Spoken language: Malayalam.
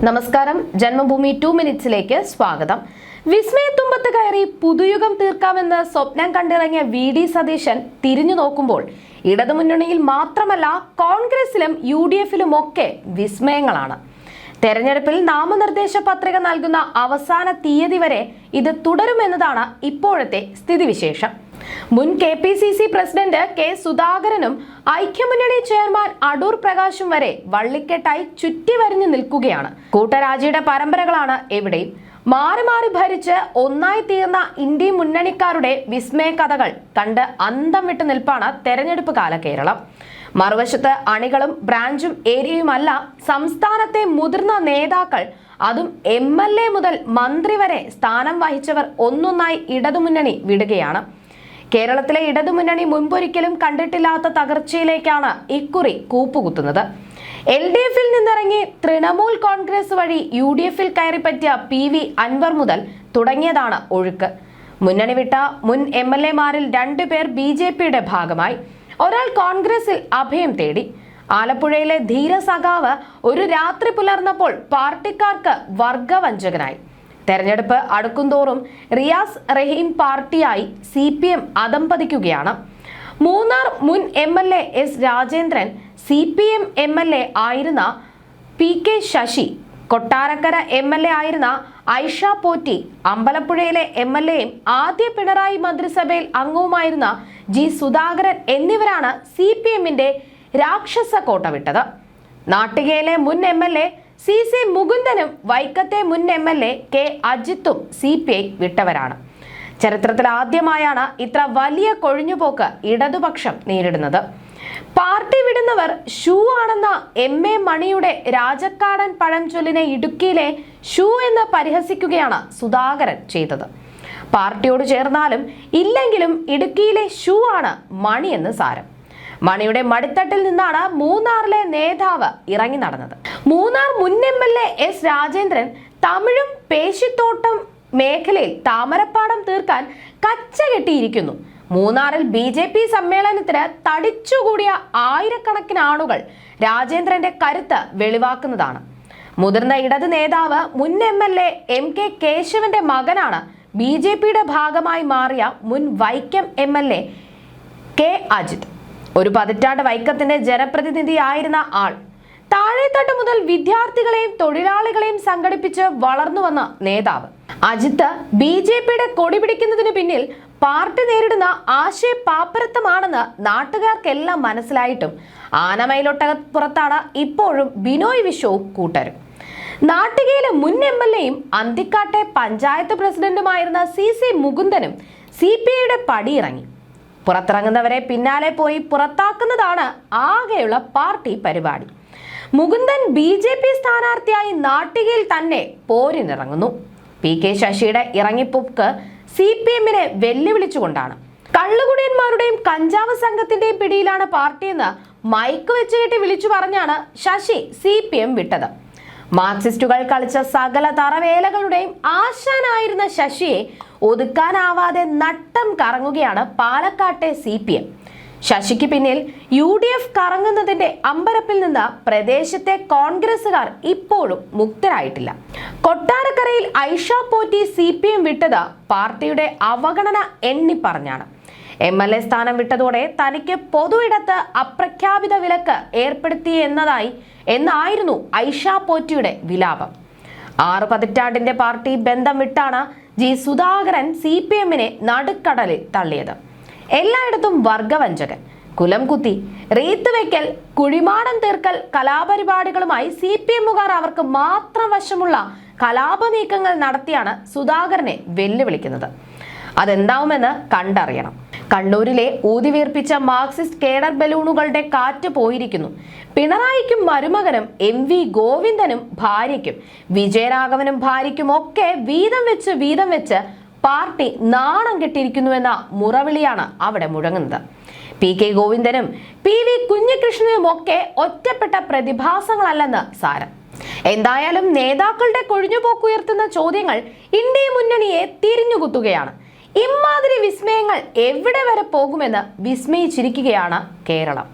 നമസ്കാരം, ജന്മഭൂമി 2 മിനിറ്റ്സിലേക്ക് സ്വാഗതം. വിസ്മയത്തുമ്പത്ത് കയറി പുതുയുഗം തീർക്കാമെന്ന് സ്വപ്നം കണ്ടിറങ്ങിയ വി.ഡി. സതീശൻ തിരിഞ്ഞു നോക്കുമ്പോൾ ഇടതുമുന്നണിയിൽ മാത്രമല്ല കോൺഗ്രസിലും UDFിലും ഒക്കെ വിസ്മയങ്ങളാണ്. തെരഞ്ഞെടുപ്പിൽ നാമനിർദ്ദേശ പത്രിക നൽകുന്ന അവസാന തീയതി വരെ ഇത് തുടരുമെന്നതാണ് ഇപ്പോഴത്തെ സ്ഥിതിവിശേഷം. മുൻ KPCC പ്രസിഡന്റ് കെ സുധാകരനും ഐക്യമുന്നണി ചെയർമാൻ അടൂർ പ്രകാശും വരെ വള്ളിക്കെട്ടായി ചുറ്റിവരിഞ്ഞു നിൽക്കുകയാണ്. കൂട്ടരാജിയുടെ പരമ്പരകളാണ് എവിടെയും. മാറി മാറി ഭരിച്ച് ഒന്നായി തീർന്ന ഇന്ത്യ മുന്നണിക്കാരുടെ വിസ്മയ കഥകൾ കണ്ട് അന്തം വിട്ടു നിൽപ്പാണ് തെരഞ്ഞെടുപ്പ് കാല കേരളം. മറുവശത്ത് അണികളും ബ്രാഞ്ചും ഏരിയയുമല്ല, സംസ്ഥാനത്തെ മുതിർന്ന നേതാക്കൾ, അതും MLA മുതൽ മന്ത്രി വരെ സ്ഥാനം വഹിച്ചവർ ഒന്നൊന്നായി ഇടതുമുന്നണി വിടുകയാണ്. കേരളത്തിലെ ഇടതുമുന്നണി മുൻപൊരിക്കലും കണ്ടിട്ടില്ലാത്ത തകർച്ചയിലേക്കാണ് ഇക്കുറി കൂപ്പുകുത്തുന്നത്. LDFിൽ നിന്നിറങ്ങി തൃണമൂൽ കോൺഗ്രസ് വഴി UDFിൽ കയറിപ്പറ്റിയ PV അൻവർ മുതൽ തുടങ്ങിയതാണ് ഒഴുക്ക്. മുന്നണി വിട്ട മുൻ MLAമാരിൽ 2 പേർ BJPയുടെ ഭാഗമായി, ഒരാൾ കോൺഗ്രസിൽ അഭയം തേടി. ആലപ്പുഴയിലെ ധീരസഖാവ് ഒരു രാത്രി പുലർന്നപ്പോൾ പാർട്ടിക്കാർക്ക് വർഗവഞ്ചകനായി. തെരഞ്ഞെടുപ്പ് അടുക്കുംതോറും റിയാസ് റഹീം പാർട്ടിയായി CPM അധംപതിക്കുകയാണ്. മൂന്നാർ മുൻ MLA S Rajendran, CPM MLA ആയിരുന്ന PK ശശി, കൊട്ടാരക്കര MLA ആയിരുന്ന ഐഷ പോറ്റി, അമ്പലപ്പുഴയിലെ MLAയും ആദ്യ പിണറായി മന്ത്രിസഭയിൽ അംഗവുമായിരുന്ന G സുധാകരൻ എന്നിവരാണ് CPMന്റെ രാക്ഷസ കോട്ട വിട്ടത്. നാട്ടികയിലെ മുൻ MLA CC മുകുന്ദനും വൈക്കത്തെ മുൻ MLA K അജിത്തും CPI വിട്ടവരാണ്. ചരിത്രത്തിൽ ആദ്യമായാണ് ഇത്ര വലിയ കൊഴിഞ്ഞുപോക്ക് ഇടതുപക്ഷം നേരിടുന്നത്. പാർട്ടി വിടുന്നവർ ഷൂ ആണെന്ന MA മണിയുടെ രാജക്കാടൻ പഴംചൊല്ലിനെ ഇടുക്കിയിലെ ഷൂ എന്ന് പരിഹസിക്കുകയാണ് സുധാകരൻ ചെയ്തത്. പാർട്ടിയോട് ചേർന്നാലും ഇല്ലെങ്കിലും ഇടുക്കിയിലെ ഷൂ ആണ് മണി എന്ന് സാരം. മണിയുടെ മടിത്തട്ടിൽ നിന്നാണ് മൂന്നാറിലെ നേതാവ് ഇറങ്ങി നടന്നത്. മൂന്നാർ മുൻ MLA S രാജേന്ദ്രൻ തമിഴും പേശിത്തോട്ടം മേഖലയിൽ താമരപ്പാടം തീർക്കാൻ കച്ച കെട്ടിയിരിക്കുന്നു. മൂന്നാറിൽ BJP സമ്മേളനത്തിന് തടിച്ചുകൂടിയ ആയിരക്കണക്കിന് ആളുകൾ രാജേന്ദ്രന്റെ കരുത്ത് വെളിവാക്കുന്നതാണ്. മുതിർന്ന ഇടത് നേതാവ് മുൻ MLA MK കേശവന്റെ മകനാണ് BJPയുടെ ഭാഗമായി മാറിയ മുൻ വൈക്കം MLA K അജിത്. ഒരു പതിറ്റാണ്ട് വൈക്കത്തിന്റെ ജനപ്രതിനിധിയായിരുന്ന ആൾ. താഴെത്തട്ട് മുതൽ വിദ്യാർത്ഥികളെയും തൊഴിലാളികളെയും സംഘടിപ്പിച്ച് വളർന്നു വന്ന നേതാവ്. അജിത്ത് BJPയുടെ കൊടി പിടിക്കുന്നതിന് പിന്നിൽ പാർട്ടി നേരിടുന്ന ആശയ പാപ്പരത്വമാണെന്ന് നാട്ടുകാർക്കെല്ലാം മനസ്സിലായിട്ടും ആനമയിലൊട്ടകപ്പുറത്താണ് ഇപ്പോഴും ബിനോയ് വിശ്വവും കൂട്ടരും. നാട്ടികയിലെ മുൻ MLAയും അന്തിക്കാട്ടെ പഞ്ചായത്ത് പ്രസിഡന്റുമായിരുന്ന CC മുകുന്ദനും CPIയുടെ പടിയിറങ്ങി. പുറത്തിറങ്ങുന്നവരെ പിന്നാലെ പോയി പുറത്താക്കുന്നതാണ് ആകെയുള്ള പാർട്ടി പരിപാടി. മുകുന്ദൻ BJP സ്ഥാനാർത്ഥിയായി നാട്ടികയിൽ തന്നെ പോരിനിറങ്ങുന്നു. PK ശശിയുടെ ഇറങ്ങിപ്പോക്ക് CPMനെ വെല്ലുവിളിച്ചുകൊണ്ടാണ്. കള്ളുകുടിയന്മാരുടെയും കഞ്ചാവ് സംഘത്തിന്റെയും പിടിയിലാണ് പാർട്ടിയെന്ന് മൈക്ക് വെച്ച് കെട്ടി വിളിച്ചു പറഞ്ഞാണ് ശശി CPM വിട്ടത്. മാർക്സിസ്റ്റുകൾ കളിച്ച സകല തറവേലകളുടെയും ആശാനായിരുന്ന ശശിയെ ഒതുക്കാനാവാതെ നട്ടം കറങ്ങുകയാണ് പാലക്കാട്ടെ CPM. ശശിക്ക് പിന്നിൽ UDF കറങ്ങുന്നതിന്റെ അമ്പരപ്പിൽ നിന്ന് പ്രദേശത്തെ കോൺഗ്രസുകാർ ഇപ്പോഴും മുക്തരായിട്ടില്ല. കൊട്ടാരക്കരയിൽ ഐഷ പോറ്റി CPM വിട്ടത് പാർട്ടിയുടെ അവഗണന എണ്ണി പറഞ്ഞാണ്. MLA സ്ഥാനം വിട്ടതോടെ തനിക്ക് പൊതു ഇടത്ത് അപ്രഖ്യാപിത വിലക്ക് ഏർപ്പെടുത്തി എന്നായിരുന്നു ഐഷ പോറ്റിയുടെ വിലാപം. 6 പതിറ്റാണ്ടിന്റെ പാർട്ടി ബന്ധം വിട്ടാണ് G സുധാകരൻ CPMനെ നടുക്കടലിൽ തള്ളിയത്. എല്ലായിടത്തും വർഗവഞ്ചകൻ, കുലം കുത്തി, റീത്ത് വയ്ക്കൽ, കുഴിമാടം തീർക്കൽ കലാപരിപാടികളുമായി CPMകാർ അവർക്ക് മാത്രം വശമുള്ള കലാപ നീക്കങ്ങൾ നടത്തിയാണ് സുധാകരനെ വെല്ലുവിളിക്കുന്നത്. അതെന്താവുമെന്ന് കണ്ടറിയണം. കണ്ണൂരിലെ ഊതിവീർപ്പിച്ച മാർക്സിസ്റ്റ് കേഡർ ബലൂണുകളുടെ കാറ്റ് പോയിരിക്കുന്നു. പിണറായിക്കും മരുമകനും MV ഗോവിന്ദനും ഭാര്യയ്ക്കും വിജയരാഘവനും ഭാര്യയ്ക്കും ഒക്കെ വീതം വെച്ച് പാർട്ടി നാണം കെട്ടിയിരിക്കുന്നുവെന്ന മുറവിളിയാണ് അവിടെ മുഴങ്ങുന്നത്. PK ഗോവിന്ദനും PV കുഞ്ഞികൃഷ്ണനും ഒക്കെ ഒറ്റപ്പെട്ട പ്രതിഭാസങ്ങളല്ലെന്ന് സാരം. എന്തായാലും നേതാക്കളുടെ കൊഴിഞ്ഞുപോക്കുയർത്തുന്ന ചോദ്യങ്ങൾ ഇന്ത്യ മുന്നണിയെ തിരിഞ്ഞുകുത്തുകയാണ്. ഇമാതിരി വിസ്മയങ്ങൾ എവിടെ വരെ പോകുമെന്ന് വിസ്മയിച്ചിരിക്കുകയാണ് കേരളം.